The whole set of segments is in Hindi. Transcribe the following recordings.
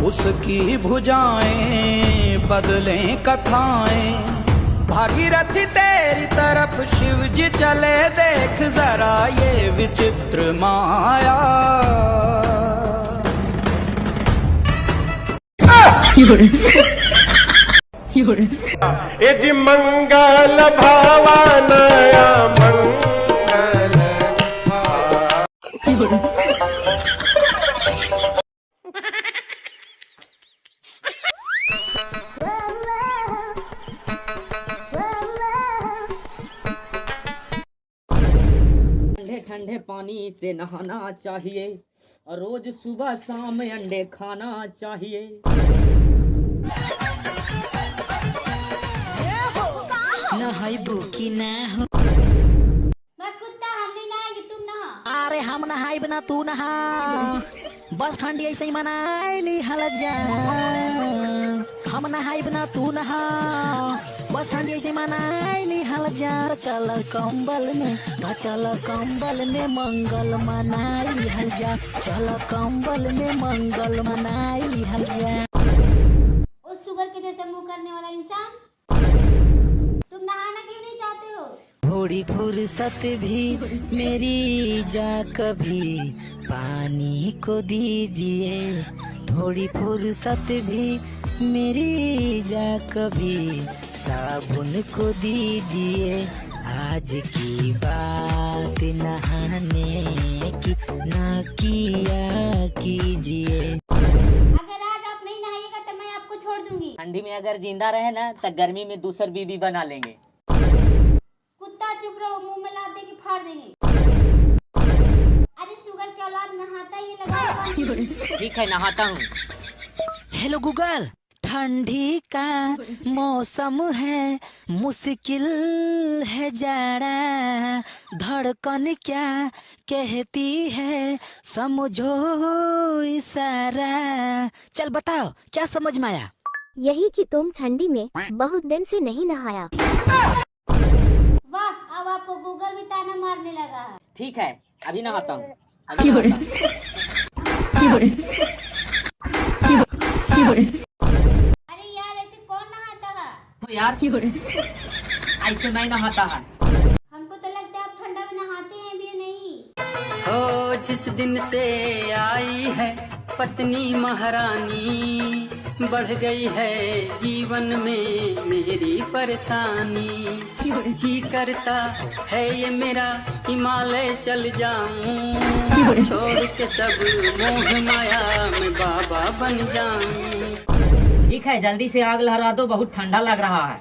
उसकी भुजाएं बदलें कथाएं। भागीरथी तेरी तरफ शिव जी चले, देख जरा ये विचित्र माया। ए जी मंगल भावानया मंगल ठंडे ठंडे पानी से नहाना चाहिए और रोज सुबह शाम अंडे खाना चाहिए। नहाइबू की ना हो मैं कुत्ता, हम नहीं नहाएंगे, तुम नहा। अरे हम नहाइब ना तू नहा, बस ठंडी ऐसे ही मनाइली हल जा। हम नहाइब ना तू नहा, बस ठंडी ऐसे मनाइली हल जा। चल कंबल में मंगल मनाइली हल जा। चल कंबल में मंगल मनाइली हल जा। उस शुगर के जैसे मुंह करने वाला इंसान, तुम नहाना क्यों नहीं चाहते हो? थोड़ी फुर्सत भी मेरी जा, कभी पानी को दीजिए। थोड़ी फुर्सत भी मेरी जा, कभी साबुन को दीजिए। आज की बात नहाने की ना किया कीजिए। अगर आज आप नहीं नहाइएगा तो मैं आपको छोड़ दूंगी। ठंडी में अगर जिंदा रहे ना तो गर्मी में दूसर बीबी बना लेंगे। कुत्ता चुप रहो, मुंह में लात दे के फाड़ देंगे। अरे शुगर के औलाद नहाता ही लगा। ठीक है, नहाता हूँ। हेलो गूगल, ठंडी का मौसम है, मुश्किल है जाड़ा। धड़कन क्या कहती है, समझो इशारा। चल बताओ क्या समझ में आया? यही कि तुम ठंडी में बहुत दिन से नहीं नहाया। वाह, अब आपको गूगल भी ताना मारने लगा है। ठीक है, अभी नहाता हूँ। अरे यार, ऐसे कौन नहाता है? तो यार ऐसे नहीं नहाता है। हमको तो लगता है आप ठंडा में नहाते हैं भी नहीं। हो जिस दिन से आई है पत्नी महारानी, बढ़ गई है जीवन में मेरी परेशानी। जी करता है ये मेरा हिमालय चल जाऊं, छोड़ के सब मोह माया में बाबा बन जाऊं। ठीक है, जल्दी से आग लहरा दो, बहुत ठंडा लग रहा है।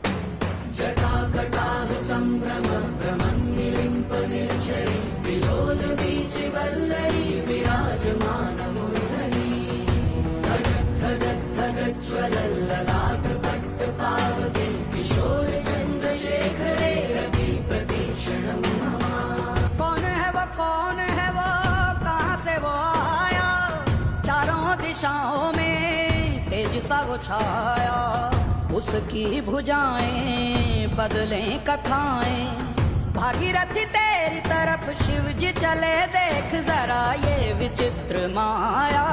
कौन है वो कहाँ से वो आया, चारों दिशाओं में तेज सा वो छाया। उसकी भुजाएं बदलें कथाएं। भागीरथी तेरी तरफ शिव जी चले, देख जरा ये विचित्र माया।